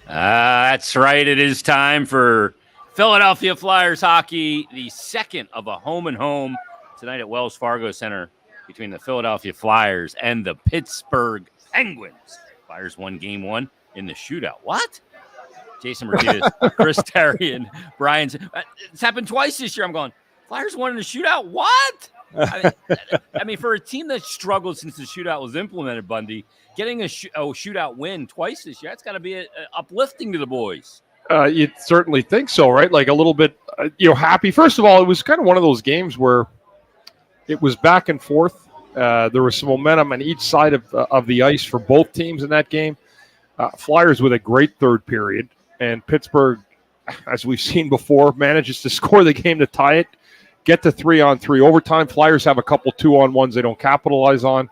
That's right. It is time for Philadelphia Flyers hockey, the second of a home-and-home tonight at Wells Fargo Center between the Philadelphia Flyers and the Pittsburgh Penguins. Flyers won game one in the shootout. What? Jason Martinez, Chris Terry, and Brian. It's happened twice this year. I'm going, Flyers won in the shootout? What? I mean, for a team that struggled since the shootout was implemented, Bundy, getting a shootout win twice this year, that's got to be uplifting to the boys. You'd certainly think so, right? Like a little bit, happy. First of all, it was kind of one of those games where it was back and forth. There was some momentum on each side of the ice for both teams in that game. Flyers with a great third period, and Pittsburgh, as we've seen before, manages to score the game to tie it, get to 3-on-3 overtime. Flyers have a couple 2-on-1s they don't capitalize on,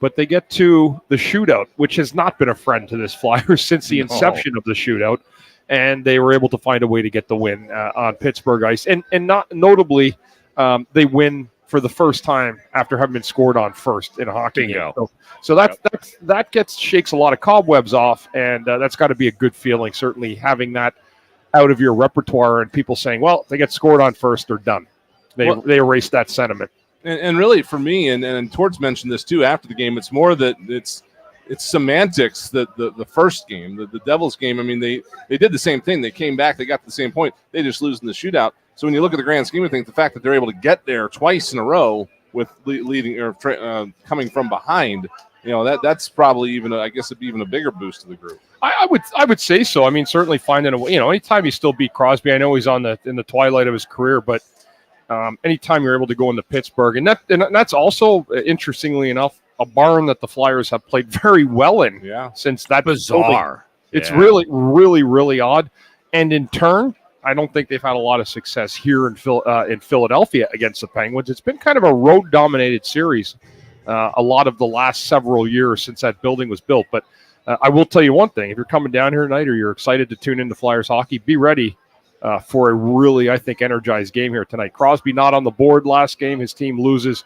but they get to the shootout, which has not been a friend to this Flyers since the inception of the shootout, and they were able to find a way to get the win on Pittsburgh ice. And not notably, they win for the first time after having been scored on first in a hockey game. So that shakes a lot of cobwebs off, and that's got to be a good feeling, certainly having that out of your repertoire and people saying, well, if they get scored on first, they're done. They erase that sentiment. And really, for me, and Torts mentioned this too after the game, it's more that it's semantics that the first game, the Devils game, I mean, they did the same thing. They came back, they got to the same point. They just lose in the shootout. So when you look at the grand scheme of things, the fact that they're able to get there twice in a row with leading or coming from behind, that's probably even it'd be even a bigger boost to the group. I would say so. I mean, certainly finding a way. Anytime you still beat Crosby, I know he's in the twilight of his career, but anytime you're able to go into Pittsburgh, and that's also, interestingly enough, a barn that the Flyers have played very well in. Since that bizarre. It's really, really, really odd, and in turn, I don't think they've had a lot of success here in Philadelphia against the Penguins. It's been kind of a road-dominated series a lot of the last several years since that building was built. But I will tell you one thing. If you're coming down here tonight or you're excited to tune into Flyers hockey, be ready for a really, I think, energized game here tonight. Crosby not on the board last game. His team loses.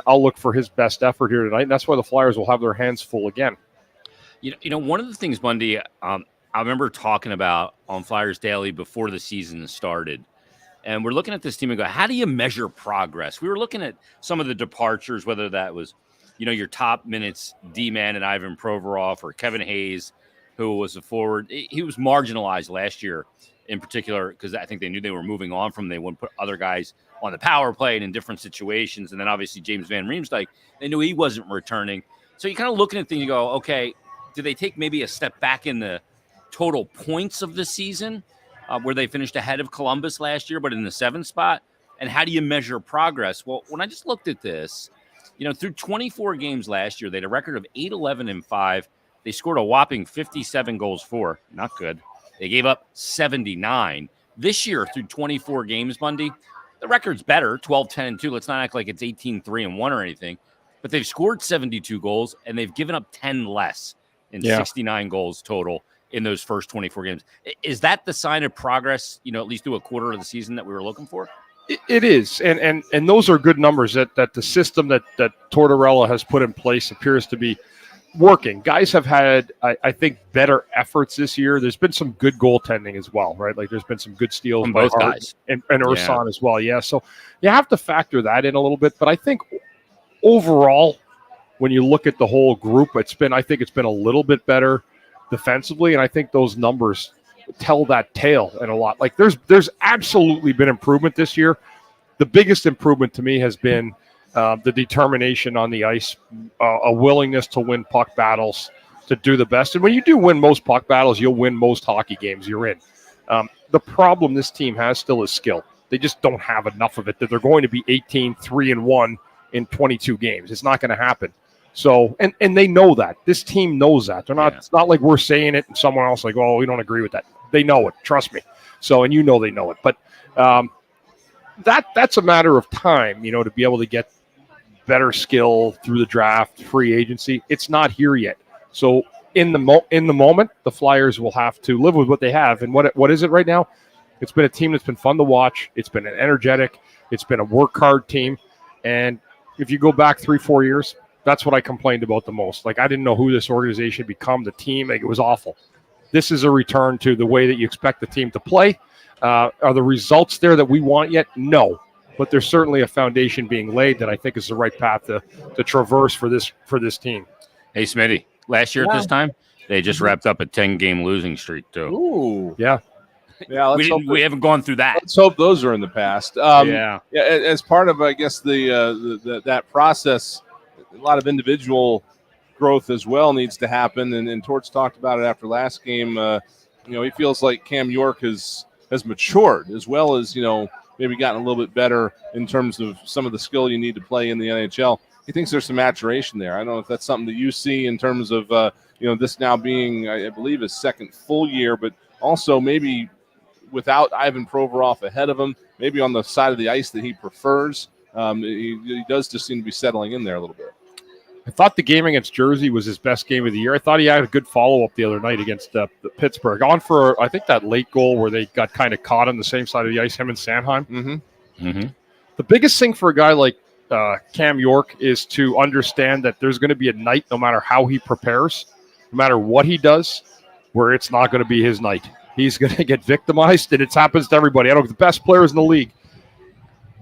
I'll look for his best effort here tonight, and that's why the Flyers will have their hands full again. One of the things, Bundy, I remember talking about on Flyers Daily before the season started, and we're looking at this team and go, how do you measure progress? We were looking at some of the departures, whether that was, your top minutes, D-Man and Ivan Provorov, or Kevin Hayes, who was a forward. He was marginalized last year in particular because I think they knew they were moving on from. They wouldn't put other guys on the power play and in different situations. And then obviously James Van Riemsdyk, they knew he wasn't returning. So you're kind of looking at things, you go, okay, do they take maybe a step back in the total points of the season where they finished ahead of Columbus last year, but in the 7th spot? And how do you measure progress? Well, when I just looked at this, through 24 games last year, they had a record of 8-11-5. They scored a whopping 57 goals for. Not good. They gave up 79. This year, through 24 games, Bundy, the record's better, 12-10-2. Let's not act like it's 18-3-1 or anything. But they've scored 72 goals, and they've given up 10 less in 69 goals total in those first 24 games. Is that the sign of progress, at least through a quarter of the season that we were looking for? It is, and those are good numbers that the system that Tortorella has put in place appears to be working. Guys have had, I think, better efforts this year. There's been some good goaltending as well, right? Like there's been some good steals from both guys and Ursan as well. Yeah, so you have to factor that in a little bit. But I think overall, when you look at the whole group, I think it's been a little bit better defensively, and I think those numbers tell that tale in a lot. Like there's absolutely been improvement this year. The biggest improvement to me has been the determination on the ice, a willingness to win puck battles, to do the best. And when you do win most puck battles, you'll win most hockey games you're in. The problem this team has still is skill. They just don't have enough of it that they're going to be 18-3-1 in 22 games. It's not going to happen. So, and they know that. This team knows that. They're not. Yeah. It's not like we're saying it and someone else like, oh, we don't agree with that. They know it. Trust me. So, and they know it. But that's a matter of time, to be able to get better skill through the draft, free agency. It's not here yet. So, in the moment, the Flyers will have to live with what they have. And what is it right now? It's been a team that's been fun to watch. It's been an energetic. It's been a work hard team. And if you go back 3-4 years, that's what I complained about the most. Like, I didn't know who this organization become, the team. Like, it was awful. this is a return to the way that you expect the team to play. Are the results there that we want yet? No. But there's certainly a foundation being laid that I think is the right path to traverse for this team. Hey, Smitty, last year at this time, they just wrapped up a 10-game losing streak, too. Ooh. Yeah. Yeah, we haven't gone through that. Let's hope those are in the past. Yeah. As part of, I guess, that process, a lot of individual growth as well needs to happen. And Torts talked about it after last game. He feels like Cam York has matured, as well as, maybe gotten a little bit better in terms of some of the skill you need to play in the NHL. He thinks there's some maturation there. I don't know if that's something that you see in terms of, this now being, I believe, his second full year, but also maybe without Ivan Provorov ahead of him, maybe on the side of the ice that he prefers. He does just seem to be settling in there a little bit. I thought the game against Jersey was his best game of the year. I thought he had a good follow-up the other night against Pittsburgh. On for, I think, that late goal where they got kind of caught on the same side of the ice, him and Sanheim. Mm-hmm. Mm-hmm. The biggest thing for a guy like Cam York is to understand that there's going to be a night, no matter how he prepares, no matter what he does, where it's not going to be his night. He's going to get victimized, and it happens to everybody. I don't know, the best players in the league,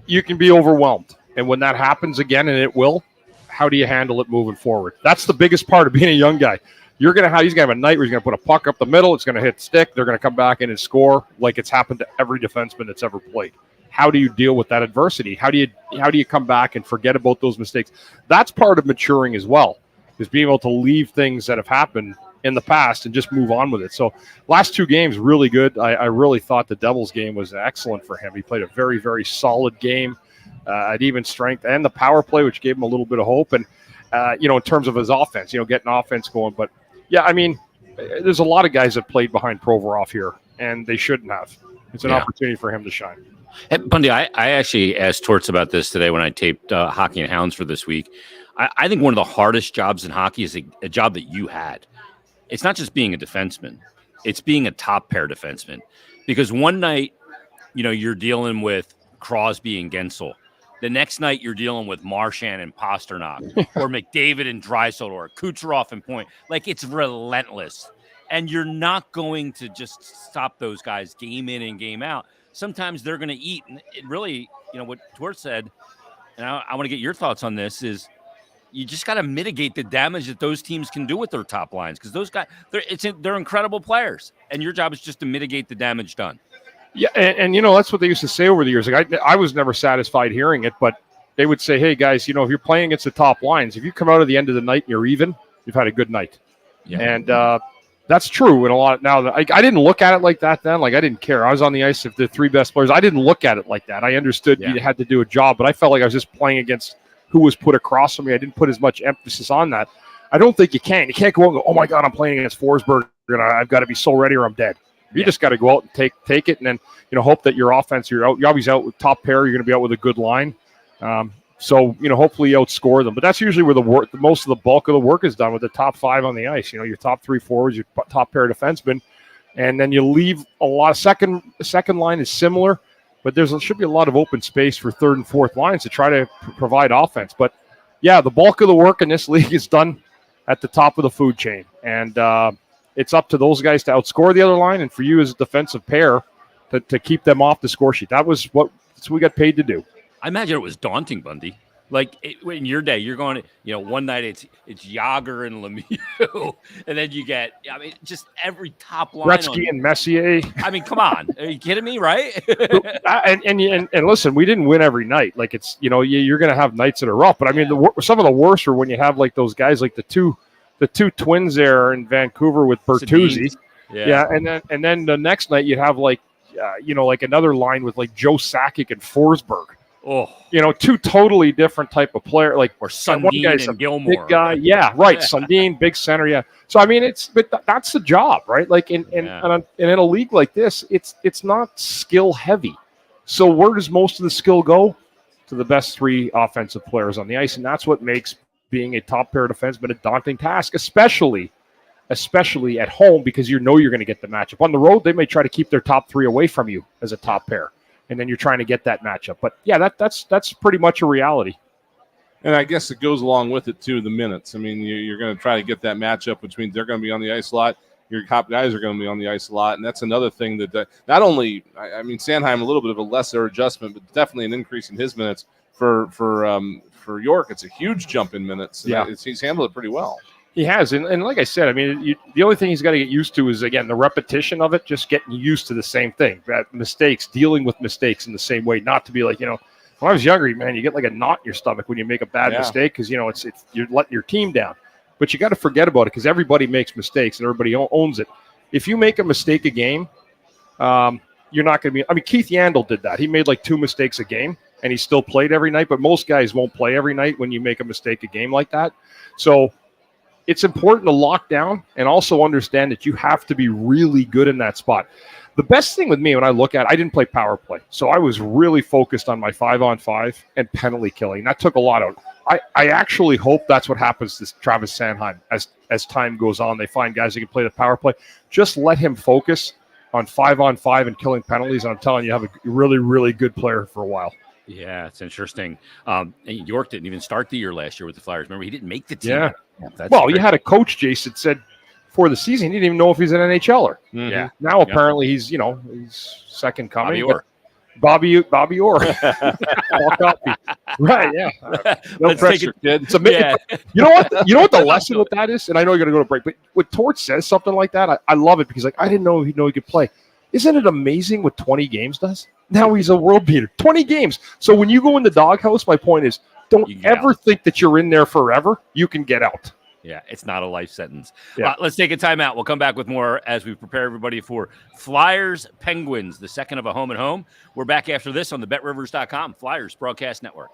you can be overwhelmed. And when that happens again, and it will, how do you handle it moving forward? That's the biggest part of being a young guy. He's going to have a night where he's going to put a puck up the middle. It's going to hit stick. They're going to come back in and score like it's happened to every defenseman that's ever played. How do you deal with that adversity? How do you come back and forget about those mistakes? That's part of maturing as well, is being able to leave things that have happened in the past and just move on with it. So last two games, really good. I really thought the Devils game was excellent for him. He played a very, very solid game at even strength, and the power play, which gave him a little bit of hope. And, in terms of his offense, getting offense going. But, yeah, I mean, there's a lot of guys that played behind Provorov here, and they shouldn't have. It's an opportunity for him to shine. Hey, Bundy, I actually asked Torts about this today when I taped Hockey and Hounds for this week. I think one of the hardest jobs in hockey is a job that you had. It's not just being a defenseman. It's being a top pair defenseman. Because one night, you're dealing with Crosby and Gensel. The next night, you're dealing with Marchand and Pasternak or McDavid and Draisaitl or Kucherov and Point. Like, it's relentless. And you're not going to just stop those guys game in and game out. Sometimes they're going to eat. And it really, what Torts said, and I want to get your thoughts on this, is you just got to mitigate the damage that those teams can do with their top lines, because those guys, they're incredible players, and your job is just to mitigate the damage done. Yeah, and that's what they used to say over the years. Like I was never satisfied hearing it, but they would say, "Hey guys, if you're playing against the top lines, if you come out at the end of the night and you're even, you've had a good night." Yeah. And that's true in a lot. Now, I didn't look at it like that then. Like, I didn't care. I was on the ice if the three best players. I didn't look at it like that. I understood you had to do a job, but I felt like I was just playing against who was put across from me. I didn't put as much emphasis on that. I don't think you can. You can't go and go, "Oh my God, I'm playing against Forsberg, and I've got to be so ready or I'm dead." You just got to go out and take it, and then hope that your offense, you're always out with top pair. You're going to be out with a good line. So hopefully you outscore them. But that's usually where most of the bulk of the work is done, with the top five on the ice. Your top three forwards, your top pair defensemen, and then you leave a lot of second line is similar, but there should be a lot of open space for third and fourth lines to try to provide offense. But yeah, the bulk of the work in this league is done at the top of the food chain, and it's up to those guys to outscore the other line, and for you as a defensive pair to keep them off the score sheet. That's what we got paid to do. I imagine it was daunting, Bundy. Like, in your day, you're going, one night it's Yager and Lemieux, and then you get, just every top line. Gretzky and Messier. Come on. Are you kidding me, right? and listen, we didn't win every night. Like, it's, you're going to have nights that are rough. But, some of the worst are when you have, like, those guys, like the two twins there in Vancouver with Bertuzzi. Yeah. And then the next night you'd have, like, like another line with, like, Joe Sakic and Forsberg. Oh, two totally different type of player, like, or Sundin and a Gilmore, big guy. Yeah, right. Sundin, big center. Yeah. So but that's the job, right? Like in a league like this, it's not skill heavy. So where does most of the skill go? To the best three offensive players on the ice, and that's what makes being a top pair defenseman a daunting task, especially at home, because you're going to get the matchup. On the road, they may try to keep their top three away from you as a top pair, and then you're trying to get that matchup. But yeah, that's pretty much a reality. And I guess it goes along with it too, the minutes. You're going to try to get that matchup between, they're going to be on the ice a lot. your top guys are going to be on the ice a lot, and that's another thing that not only I mean Sanheim a little bit of a lesser adjustment, but definitely an increase in his minutes for York. It's a huge jump in minutes. And he's handled it pretty well. He has, and like I said, I mean, the only thing he's got to get used to is, again, the repetition of it, just getting used to the same thing. That mistakes, dealing with mistakes in the same way, not to be like, when I was younger, man, you get like a knot in your stomach when you make a bad mistake because, it's you're letting your team down. But you got to forget about it because everybody makes mistakes and everybody owns it. If you make a mistake a game, you're not going to be – I mean, Keith Yandel did that. He made like 2 mistakes a game, and he still played every night. But most guys won't play every night when you make a mistake a game like that. So – it's important to lock down and also understand that you have to be really good in that spot. The best thing with me when I look at it, I didn't play power play. So I was really focused on my 5-on-5 and penalty killing. That took a lot out. I actually hope that's what happens to Travis Sanheim as time goes on. They find guys that can play the power play. Just let him focus on 5-on-5 and killing penalties. And I'm telling you have a really, really good player for a while. Yeah, it's interesting. And York didn't even start the year last year with the Flyers. Remember, he didn't make the team. Yeah. You had a coach, Jason, said for the season he didn't even know if he's an NHLer. Mm-hmm. Yeah. Now apparently he's second coming. Bobby Bobby Orr. Right, yeah. No pressure, kid. You know what the lesson with that is? And I know you're going to go to break, but when Torch says something like that, I love it because I didn't know he could play. Isn't it amazing what 20 games does? Now he's a world beater. 20 games. So when you go in the doghouse, my point is, don't ever think that you're in there forever. You can get out. Yeah, it's not a life sentence. Yeah. Let's take a timeout. We'll come back with more as we prepare everybody for Flyers Penguins, the second of a home and home. We're back after this on the BetRivers.com Flyers Broadcast Network.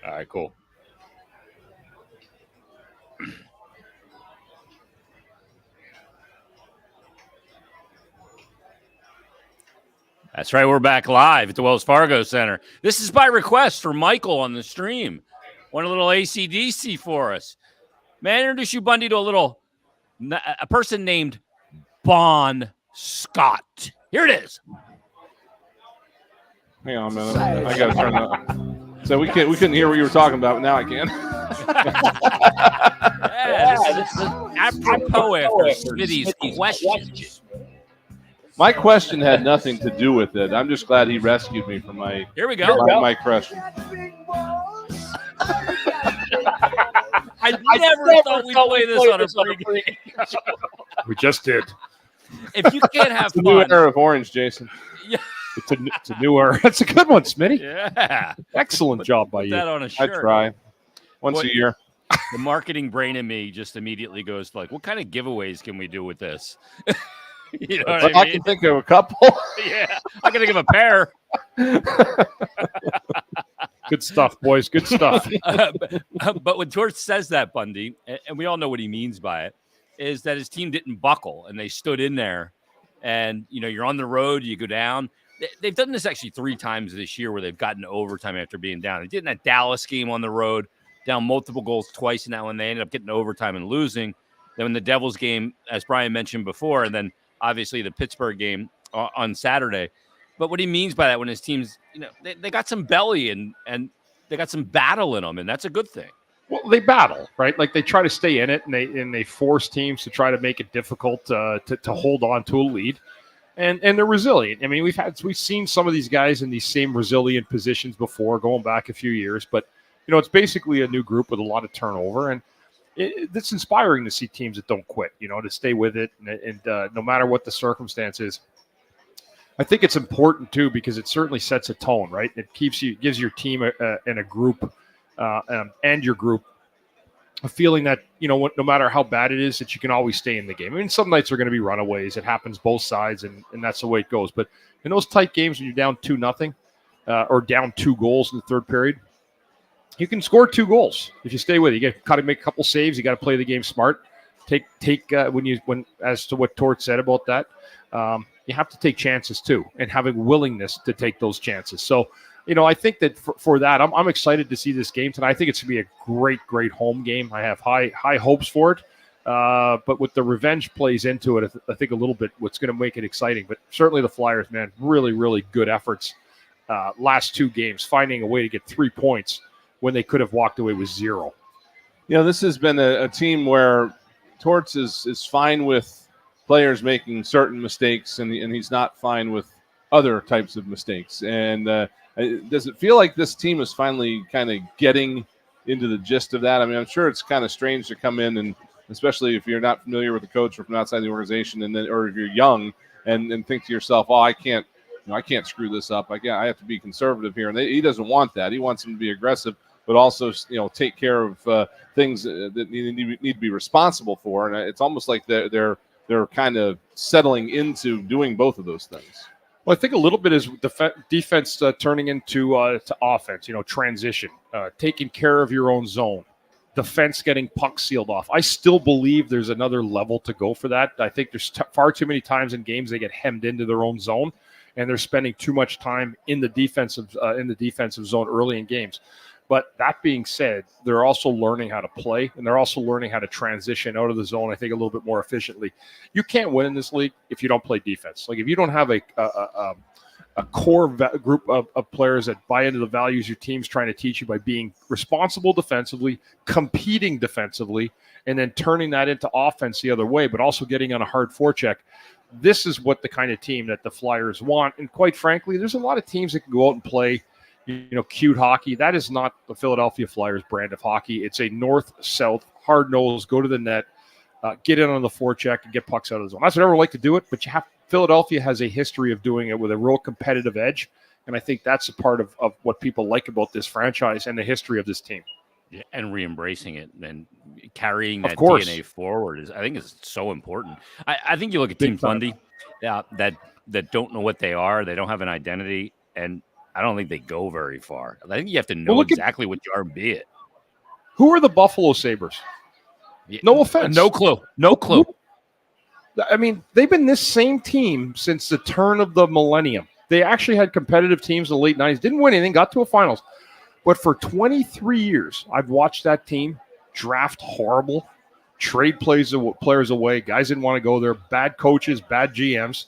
All right, cool. That's right. We're back live at the Wells Fargo Center. This is by request for Michael on the stream. Want a little AC/DC for us. May I introduce you, Bundy, to a person named Bon Scott. Here it is. Hang on a minute. I got to turn that up. So we couldn't hear what you were talking about, but now I can. This is apropos after Smitty's question. My question had nothing to do with it. I'm just glad he rescued me from my Here we go. my question. I never thought we'd play this on a pregame. We just did. If you can't have It's a fun. new era of orange, Jason. Yeah. It's a new era. That's a good one, Smitty. Yeah. Excellent job by Put you. that on a I shirt. try. Once a year. The marketing brain in me just immediately goes like, what kind of giveaways can we do with this? You know what I mean? can think of a couple. Yeah. I can think of a pair. Good stuff, boys. Good stuff. But when Torch says that, Bundy, and we all know what he means by it, is that his team didn't buckle and they stood in there. And, you're on the road, you go down. They've done this actually 3 times this year where they've gotten overtime after being down. They did in that Dallas game on the road. down multiple goals twice in that one. They ended up getting to overtime and losing. Then in the Devils game, as Brian mentioned before, and then obviously the Pittsburgh game on Saturday. But what he means by that, when his teams, they got some belly and they got some battle in them, and that's a good thing. Well, they battle, right? Like they try to stay in it, and they force teams to try to make it difficult to hold on to a lead, and they're resilient. I mean, we've seen some of these guys in these same resilient positions before, going back a few years, but it's basically a new group with a lot of turnover, and it's inspiring to see teams that don't quit, to stay with it, and no matter what the circumstance is. I think it's important too because it certainly sets a tone, right? It gives your team and a group. And your group a feeling that, no matter how bad it is, that you can always stay in the game. I mean, some nights are going to be runaways. It happens both sides, and that's the way it goes. But in those tight games when you're down 2-0 or down 2 goals in the third period, you can score 2 goals if you stay with it. You got to make a couple saves. You got to play the game smart. When as to what Tort said about that, you have to take chances too, and having willingness to take those chances. So, I think that for that, I'm excited to see this game tonight. I think it's going to be a great home game. I have high hopes for it. But with the revenge plays into it, I think a little bit what's going to make it exciting. But certainly the Flyers, man, really good efforts last 2 games, finding a way to get 3 points when they could have walked away with 0. This has been a team where Torts is fine with players making certain mistakes, and he's not fine with other types of mistakes. And does it feel like this team is finally kind of getting into the gist of that? I mean, I'm sure it's kind of strange to come in, and especially if you're not familiar with the coach or from outside the organization, or if you're young and think to yourself, "Oh, I can't screw this up. I have to be conservative here." And he doesn't want that. He wants them to be aggressive, but also take care of things that need to be responsible for. And it's almost like they're kind of settling into doing both of those things. Well, I think a little bit is defense turning into to offense, transition, taking care of your own zone, defense getting pucks sealed off. I still believe there's another level to go for that. I think there's far too many times in games they get hemmed into their own zone, and they're spending too much time in the defensive zone early in games. But that being said, they're also learning how to play, and they're also learning how to transition out of the zone, I think, a little bit more efficiently. You can't win in this league if you don't play defense. Like, if you don't have a core group of players that buy into the values your team's trying to teach you by being responsible defensively, competing defensively, and then turning that into offense the other way, but also getting on a hard forecheck, this is what the kind of team that the Flyers want. And quite frankly, there's a lot of teams that can go out and play cute hockey. That is not the Philadelphia Flyers brand of hockey. It's a north-south, hard-nosed, go to the net, get in on the forecheck, and get pucks out of the zone. That's what everyone like to do it, but Philadelphia has a history of doing it with a real competitive edge, and I think that's a part of what people like about this franchise and the history of this team. Yeah, and re-embracing it and carrying that DNA forward I think is so important. I think you look at Team Fundy that don't know what they are. They don't have an identity, and I don't think they go very far. I think you have to know exactly what you are and be it. Who are the Buffalo Sabres? Yeah, no offense. No clue. I mean, they've been this same team since the turn of the millennium. They actually had competitive teams in the late 90s. Didn't win anything, got to a finals. But for 23 years, I've watched that team draft horrible, trade players away. Guys didn't want to go there. Bad coaches, bad GMs.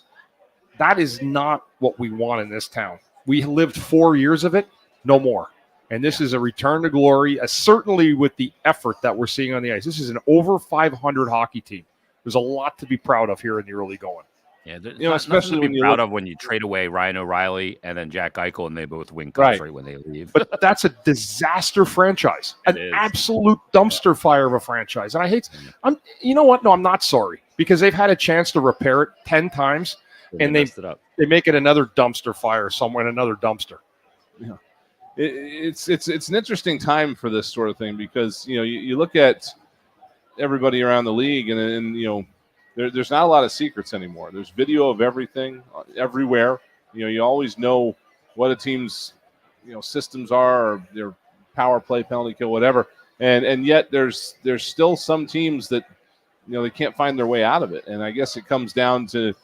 That is not what we want in this town. We lived 4 years of it, no more. And this is a return to glory, certainly with the effort that we're seeing on the ice. This is an over 500 hockey team. There's a lot to be proud of here in the early going. Yeah, especially when you're proud of when you trade away Ryan O'Reilly and then Jack Eichel, and they both win country when they leave. But that's a disaster franchise, absolute dumpster fire of a franchise. And you know what? No, I'm not sorry, because they've had a chance to repair it 10 times. And they make it another dumpster fire somewhere in another dumpster. Yeah, it's an interesting time for this sort of thing, because you look at everybody around the league, and there's not a lot of secrets anymore. There's video of everything everywhere. You always know what a team's systems are, or their power play, penalty kill, whatever. And yet there's still some teams that they can't find their way out of it. And I guess it comes down to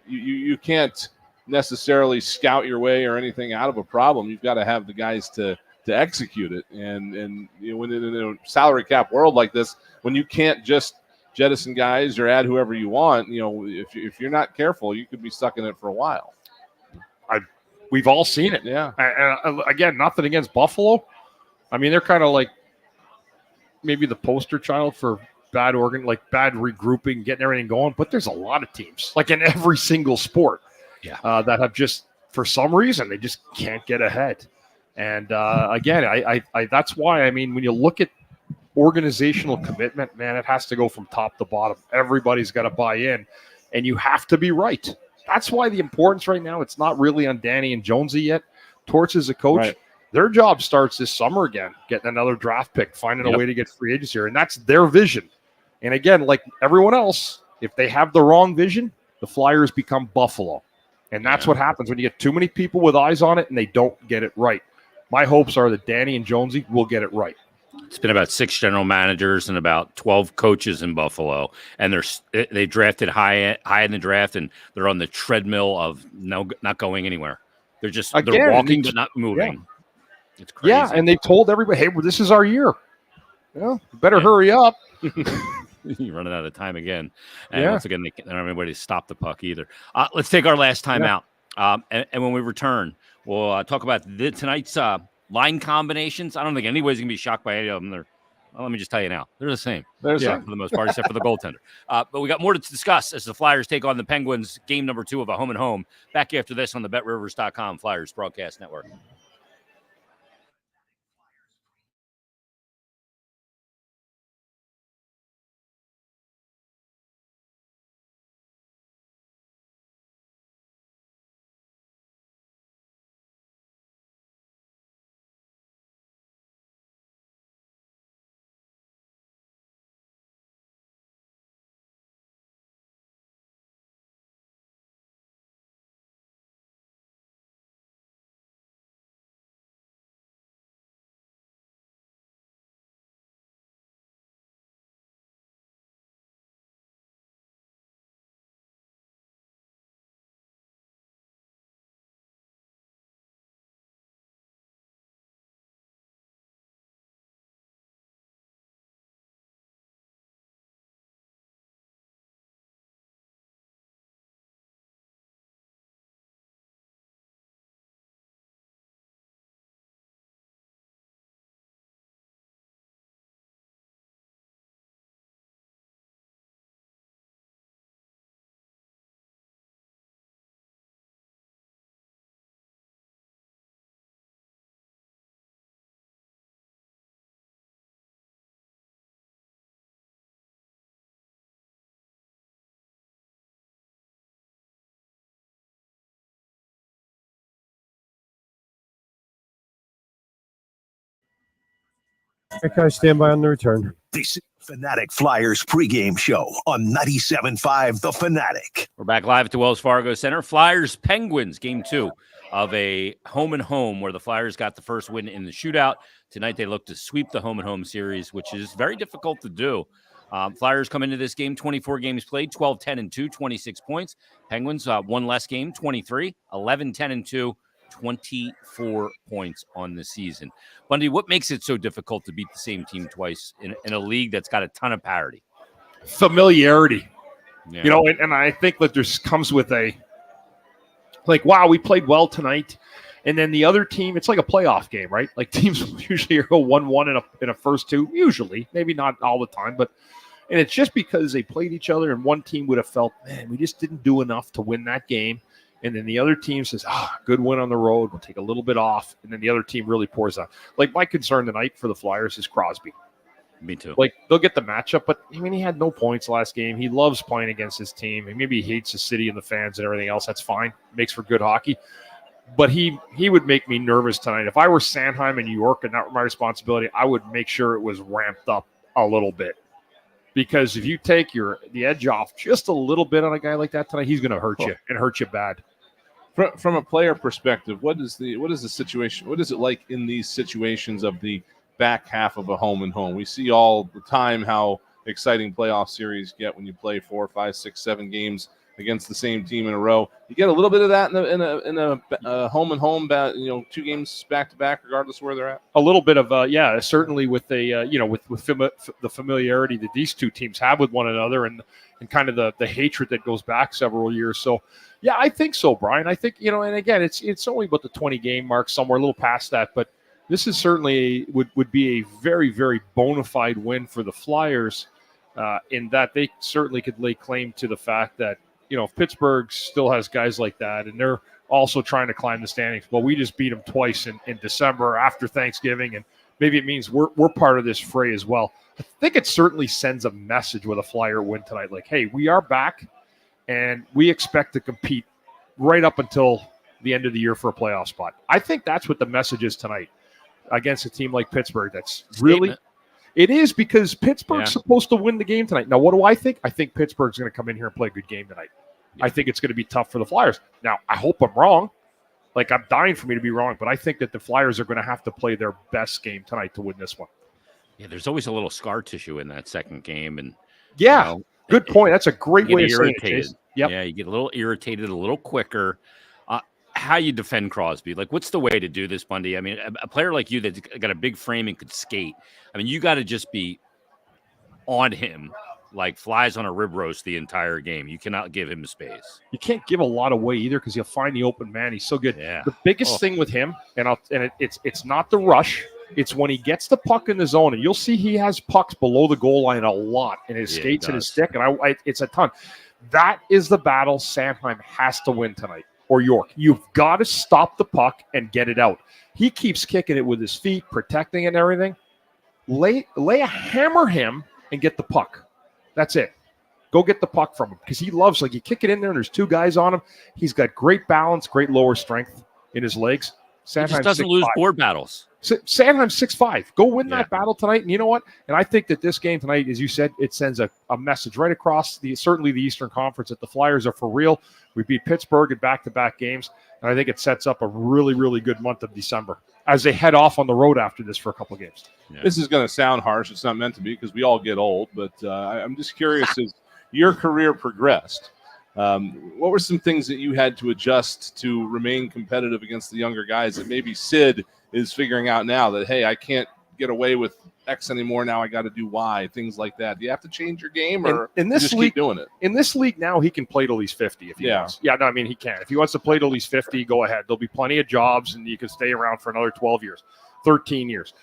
you can't necessarily scout your way or anything out of a problem. You've got to have the guys to to execute it. And when in a salary cap world like this, when you can't just jettison guys or add whoever you want, if you're not careful, you could be stuck in it for a while. We've all seen it. Yeah. Again, nothing against Buffalo. I mean, they're kind of like maybe the poster child for bad regrouping, getting everything going. But there's a lot of teams, like in every single sport, that have just, for some reason, they just can't get ahead. And again, I that's why, I mean, when you look at organizational commitment, man, it has to go from top to bottom. Everybody's got to buy in, and you have to be right. That's why the importance right now, it's not really on Danny and Jonesy yet. Torts as a coach, right. Their job starts this summer again, getting another draft pick, finding a way to get free agents here, and that's their vision. And again, like everyone else, if they have the wrong vision, the Flyers become Buffalo. And that's what happens when you get too many people with eyes on it and they don't get it right. My hopes are that Danny and Jonesy will get it right. It's been about 6 general managers and about 12 coaches in Buffalo, and they drafted high in the draft, and they're on the treadmill of not going anywhere. They're just they're walking but not moving. Yeah. It's crazy. Yeah, and they told everybody, "Hey, this is our year. Well, better hurry up." You're running out of time again, and once again, they don't have anybody to stop the puck either. Let's take our last time out, and when we return, we'll talk about tonight's line combinations. I don't think anybody's going to be shocked by any of them. Let me just tell you now. They're the same. For the most part, except for the goaltender. But we got more to discuss as the Flyers take on the Penguins, game number 2 of a home and home. Back after this on the BetRivers.com Flyers Broadcast Network. Okay, stand by on the return. This Fanatic Flyers pregame show on 97.5 The Fanatic. We're back live at the Wells Fargo Center. Flyers Penguins, game 2 of a home and home where the Flyers got the first win in the shootout. Tonight they look to sweep the home and home series, which is very difficult to do. Flyers come into this game, 24 games played, 12-10-2, 26 points. Penguins, one less game, 23, 11-10-2, 24 points on the season. Bundy, what makes it so difficult to beat the same team twice in a league that's got a ton of parity? Familiarity. Yeah. You know, and I think that this comes with wow, we played well tonight. And then the other team, it's like a playoff game, right? Like teams usually go 1-1 in a first 2, usually, maybe not all the time, and it's just because they played each other and one team would have felt, man, we just didn't do enough to win that game. And then the other team says, good win on the road. We'll take a little bit off. And then the other team really pours out. Like, my concern tonight for the Flyers is Crosby. Me too. Like, they'll get the matchup, but, I mean, he had no points last game. He loves playing against his team. And maybe he hates the city and the fans and everything else. That's fine. Makes for good hockey. But he would make me nervous tonight. If I were Sanheim in New York and that were my responsibility, I would make sure it was ramped up a little bit. Because if you take the edge off just a little bit on a guy like that tonight, he's going to hurt you and hurt you bad. From a player perspective, what is the situation? What is it like in these situations of the back half of a home and home? We see all the time how exciting playoff series get when you play 4, 5, 6, 7 games against the same team in a row. You get a little bit of that in a home and home, 2 games back to back, regardless of where they're at. A little bit of certainly with the familiarity that these two teams have with one another, and kind of the hatred that goes back several years. So yeah, I think so, Brian. I think, and again, it's only about the 20 game mark, somewhere a little past that, but this is certainly would be a very, very bona fide win for the Flyers, in that they certainly could lay claim to the fact that, if Pittsburgh still has guys like that and they're also trying to climb the standings, well, we just beat them twice in December after Thanksgiving, and maybe it means we're part of this fray as well. I think it certainly sends a message with a Flyer win tonight, like, hey, we are back and we expect to compete right up until the end of the year for a playoff spot. I think that's what the message is tonight against a team like Pittsburgh. That's really – it is, because Pittsburgh's supposed to win the game tonight. Now, what do I think? I think Pittsburgh's going to come in here and play a good game tonight. I think it's going to be tough for the Flyers. Now, I hope I'm wrong. Like, I'm dying for me to be wrong, but I think that the Flyers are going to have to play their best game tonight to win this one. Yeah, there's always a little scar tissue in that second game. And good point. That's a great way of saying it. Yep. Yeah, you get a little irritated a little quicker. How you defend Crosby? Like, what's the way to do this, Bundy? I mean, a player like you that's got a big frame and could skate, I mean, you got to just be on him like flies on a rib roast the entire game. You cannot give him space. You can't give a lot away either, because he'll find the open man. He's so good. Yeah. The biggest thing with him, it's not the rush. It's when he gets the puck in the zone, and you'll see he has pucks below the goal line a lot in his skates and his stick, and it's a ton. That is the battle Sanheim has to win tonight, or York. You've got to stop the puck and get it out. He keeps kicking it with his feet, protecting it and everything. Hammer him and get the puck. That's it. Go get the puck from him, because he loves, like, you kick it in there and there's 2 guys on him. He's got great balance, great lower strength in his legs. He just doesn't lose board battles. Sanheim's 6'5". Go win that battle tonight. And you know what? And I think that this game tonight, as you said, it sends a message right across certainly the Eastern Conference that the Flyers are for real. We beat Pittsburgh in back-to-back games, and I think it sets up a really, really good month of December as they head off on the road after this for a couple of games. Yeah. This is going to sound harsh. It's not meant to be, because we all get old. But I'm just curious, as your career progressed, what were some things that you had to adjust to remain competitive against the younger guys that maybe Sid is figuring out now that, hey, I can't get away with X anymore. Now I got to do Y, things like that. Do you have to change your game, or in this just league, keep doing it? In this league now, he can play till he's 50 if he wants. Yeah, no, I mean, he can. If he wants to play till he's 50, go ahead. There'll be plenty of jobs, and you can stay around for another 12 years, 13 years.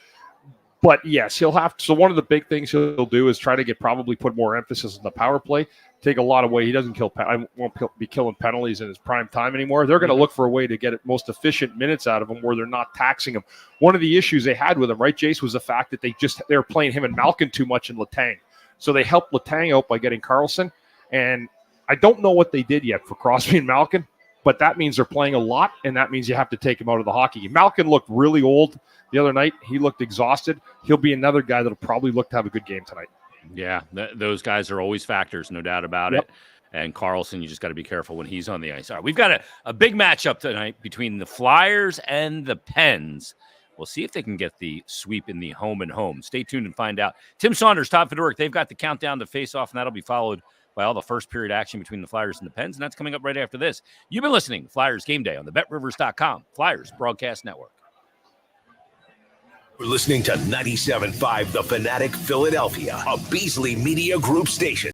But yes, he'll have to. So one of the big things he'll do is try to put more emphasis on the power play, take a lot away. He doesn't I won't be killing penalties in his prime time anymore. They're going to look for a way to get most efficient minutes out of him where they're not taxing him. One of the issues they had with him, right, Jace, was the fact that they were playing him and Malkin too much in Letang. So they helped Letang out by getting Carlson. And I don't know what they did yet for Crosby and Malkin, but that means they're playing a lot, and that means you have to take him out of the hockey game. Malkin looked really old the other night. He looked exhausted. He'll be another guy that'll probably look to have a good game tonight. Yeah, those guys are always factors, no doubt about it. And Carlson, you just got to be careful when he's on the ice. All right, we've got a big matchup tonight between the Flyers and the Pens. We'll see if they can get the sweep in the home and home. Stay tuned and find out. Tim Saunders, Todd Fedoruk, they've got the countdown to face off, and that'll be followed by all the first period action between the Flyers and the Pens, and that's coming up right after this. You've been listening to Flyers Game Day on the BetRivers.com Flyers Broadcast Network. We're listening to 97.5 The Fanatic Philadelphia, a Beasley Media Group station.